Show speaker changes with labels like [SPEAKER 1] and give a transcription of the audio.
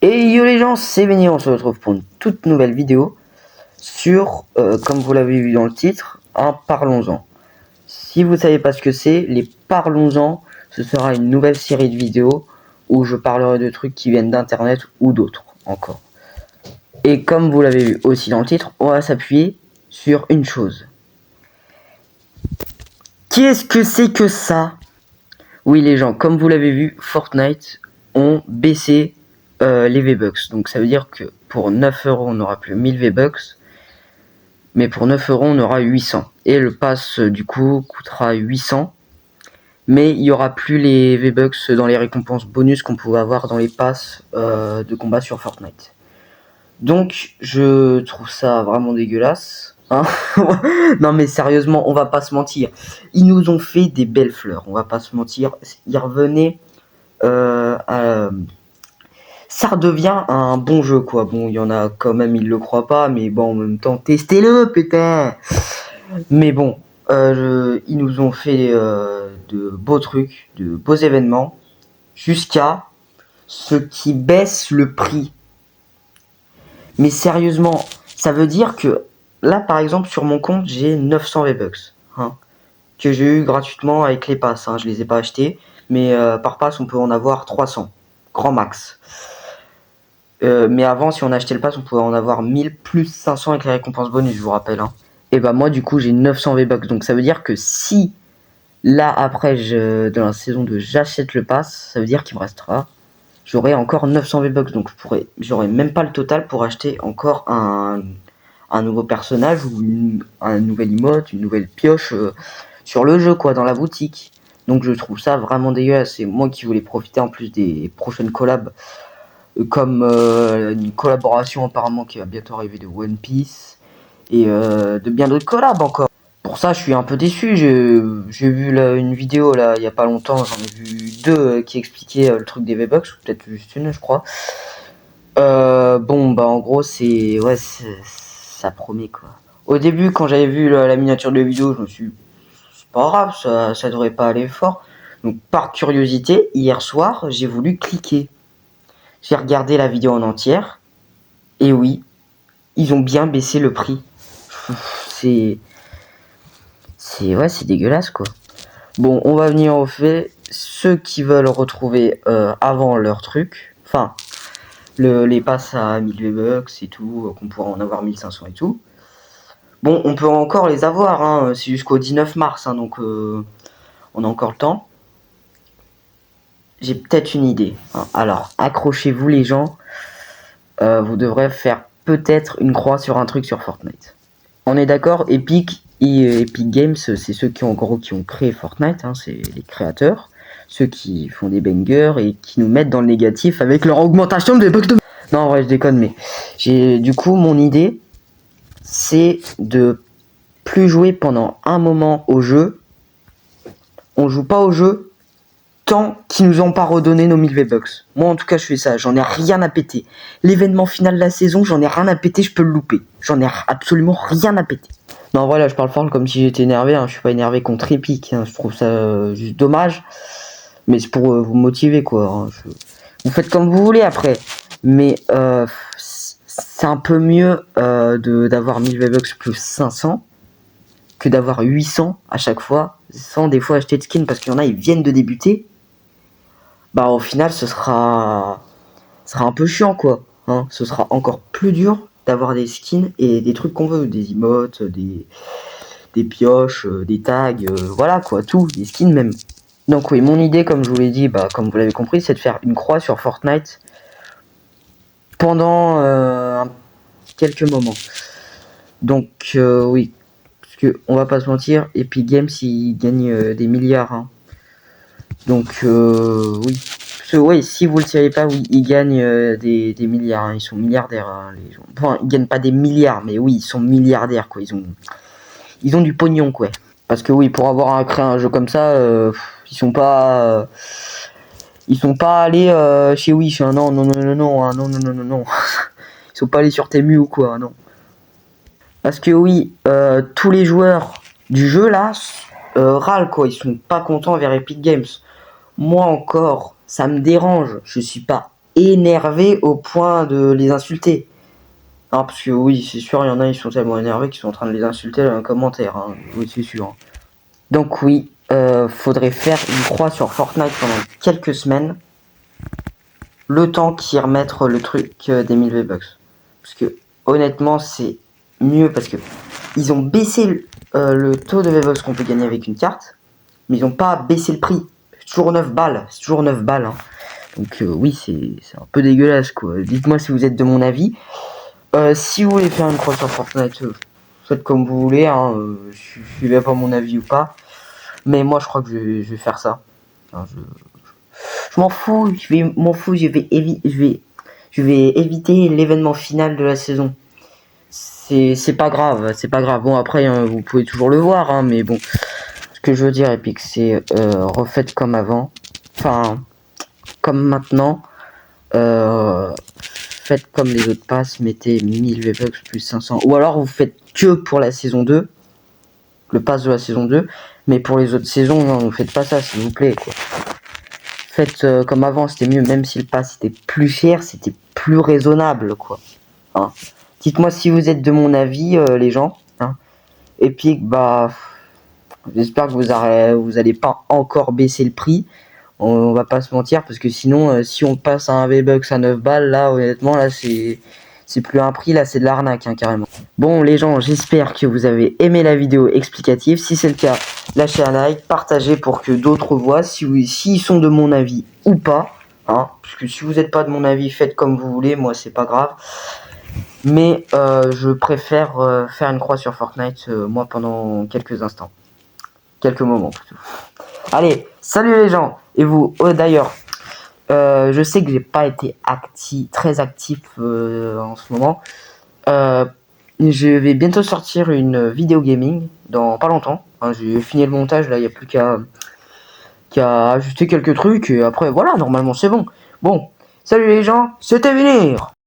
[SPEAKER 1] Et yo les gens, c'est Benny, on se retrouve pour une toute nouvelle vidéo sur, comme vous l'avez vu dans le titre, un Parlons-en. Si vous savez pas ce que c'est, les Parlons-en, ce sera une nouvelle série de vidéos où je parlerai de trucs qui viennent d'internet ou d'autres encore. Et comme vous l'avez vu aussi dans le titre, on va s'appuyer sur une chose. Qu'est-ce que c'est que ça? Oui les gens, comme vous l'avez vu, Fortnite ont baissé les V-Bucks. Donc ça veut dire que pour 9 euros on n'aura plus 1000 V-Bucks, mais pour 9 euros on aura 800. Et le pass du coup coûtera 800, mais il n'y aura plus les V-Bucks dans les récompenses bonus qu'on pouvait avoir dans les passes de combat sur Fortnite. Donc je trouve ça vraiment dégueulasse. Hein. Non mais sérieusement, on va pas se mentir. Ils nous ont fait des belles fleurs, on va pas se mentir. Ils revenaient ça redevient un bon jeu quoi. Bon, il y en a quand même, ils le croient pas, mais bon, en même temps, testez-le, putain. Mais bon, ils nous ont fait de beaux trucs, de beaux événements, jusqu'à ce qui baisse le prix. Mais sérieusement, ça veut dire que là, par exemple, sur mon compte, j'ai 900 V-Bucks, hein, que j'ai eu gratuitement avec les passes. Hein, je les ai pas achetés, mais par passe, on peut en avoir 300, grand max. Mais avant, si on achetait le pass, on pouvait en avoir 1000 plus 500 avec les récompenses bonus, je vous rappelle. Hein. Et bah moi, du coup, j'ai 900 V-Bucks. Donc ça veut dire que si, là, après, dans la saison 2, j'achète le pass, ça veut dire qu'il me restera... J'aurai encore 900 V-Bucks. Donc j'aurai même pas le total pour acheter encore un nouveau personnage ou un nouvel emote, une nouvelle pioche sur le jeu, quoi, dans la boutique. Donc je trouve ça vraiment dégueulasse. C'est moi qui voulais profiter en plus des prochaines collabs. Comme une collaboration apparemment qui va bientôt arriver de One Piece et de bien d'autres collabs encore. Pour ça, je suis un peu déçu. J'ai vu là, une vidéo là il y a pas longtemps, j'en ai vu deux qui expliquaient le truc des V-Bucks, ou peut-être juste une, je crois. Bon, bah en gros, ça promet quoi. Au début, quand j'avais vu la miniature de la vidéo, je me suis dit, c'est pas grave, ça devrait pas aller fort. Donc, par curiosité, hier soir, j'ai voulu cliquer. J'ai regardé la vidéo en entière. Et oui, ils ont bien baissé le prix. C'est dégueulasse quoi. Bon, on va venir au fait. Ceux qui veulent retrouver avant leur truc, enfin, les passes à 1000 V-Bucks et tout, qu'on pourra en avoir 1500 et tout. Bon, on peut encore les avoir, hein, c'est jusqu'au 19 mars, hein, donc on a encore le temps. J'ai peut-être une idée. Hein. Alors, accrochez-vous les gens. Vous devrez faire peut-être une croix sur un truc sur Fortnite. On est d'accord, Epic Games, c'est ceux qui ont créé Fortnite, hein, c'est les créateurs, ceux qui font des bangers et qui nous mettent dans le négatif avec leur augmentation de bugs de... Non, en vrai, je déconne, mais du coup, mon idée, c'est de plus jouer pendant un moment au jeu. On joue pas au jeu tant qu'ils nous ont pas redonné nos 1000 V-Bucks. Moi, en tout cas, je fais ça. J'en ai rien à péter. L'événement final de la saison, j'en ai rien à péter, je peux le louper. J'en ai absolument rien à péter. Non, en vrai, là, je parle fort comme si j'étais énervé. Hein. Je suis pas énervé contre Epic. Hein. Je trouve ça juste dommage. Mais c'est pour vous motiver, quoi. Hein. Vous faites comme vous voulez, après. Mais c'est un peu mieux d'avoir 1000 V-Bucks plus 500 que d'avoir 800 à chaque fois, sans des fois acheter de skins, parce qu'il y en a, ils viennent de débuter. Bah au final ce sera un peu chiant quoi, hein. Ce sera encore plus dur d'avoir des skins et des trucs qu'on veut, des emotes, des pioches, des tags, voilà quoi, tout, des skins même. Donc oui, mon idée comme je vous l'ai dit, bah comme vous l'avez compris, c'est de faire une croix sur Fortnite pendant quelques moments. Donc oui, parce que on va pas se mentir, Epic Games ils gagnent des milliards, hein. Donc oui. Oui, si vous le savez pas, oui, ils gagnent des milliards, hein, ils sont milliardaires, hein, les gens. Enfin, ils gagnent pas des milliards, mais oui, ils sont milliardaires, quoi. Ils ont du pognon, quoi. Parce que oui, pour avoir créé un jeu comme ça, ils sont pas allés chez Wish, hein, non, non, non, non, non, hein, non, non, non, non, non. Ils sont pas allés sur Temu ou quoi, non. Parce que oui, tous les joueurs du jeu là râlent, quoi. Ils sont pas contents vers Epic Games. Moi encore, ça me dérange. Je suis pas énervés au point de les insulter. Hein, parce que oui, c'est sûr, il y en a, ils sont tellement énervés qu'ils sont en train de les insulter dans un commentaire. Hein. Oui, c'est sûr. Donc oui, faudrait faire une croix sur Fortnite pendant quelques semaines. Le temps qu'ils remettent le truc des 1000 V-Bucks. Parce que honnêtement, c'est mieux parce que ils ont baissé le taux de V-Bucks qu'on peut gagner avec une carte, mais ils n'ont pas baissé le prix. C'est toujours 9 balles. C'est toujours 9 balles. Hein. Donc oui, c'est un peu dégueulasse quoi. Dites-moi si vous êtes de mon avis. Si vous voulez faire une croix sur Fortnite, faites comme vous voulez. Hein, suivez pas mon avis ou pas. Mais moi, je crois que je vais faire ça. Enfin, je m'en fous. Je vais éviter l'événement final de la saison. C'est pas grave. C'est pas grave. Bon après, hein, vous pouvez toujours le voir. Hein, mais bon, ce que je veux dire, Epic, c'est refaites comme avant. Enfin, comme maintenant. Faites comme les autres passes, mettez 1000 V-Bucks plus 500. Ou alors vous faites que pour la saison 2, le pass de la saison 2, mais pour les autres saisons, non, ne faites pas ça s'il vous plaît. Quoi. Faites comme avant, c'était mieux, même si le pass était plus cher, c'était plus raisonnable. Quoi. Hein. Dites-moi si vous êtes de mon avis, les gens. Hein. Et puis, bah, j'espère que vous allez pas encore baisser le prix. On va pas se mentir parce que sinon si on passe à un V-Bucks à 9 balles là honnêtement là c'est plus un prix là, c'est de l'arnaque hein, carrément. Bon les gens, j'espère que vous avez aimé la vidéo explicative. Si c'est le cas, lâchez un like, partagez pour que d'autres voient s'ils sont de mon avis ou pas hein, parce que si vous n'êtes pas de mon avis, faites comme vous voulez, moi c'est pas grave. Mais je préfère faire une croix sur Fortnite moi pendant quelques instants. Quelques moments plutôt. Allez, salut les gens. Et vous, d'ailleurs, je sais que j'ai pas été très actif en ce moment. Je vais bientôt sortir une vidéo gaming dans pas longtemps. Hein, j'ai fini le montage là, il n'y a plus qu'à ajuster quelques trucs et après voilà, normalement c'est bon. Bon, salut les gens, c'était Venir.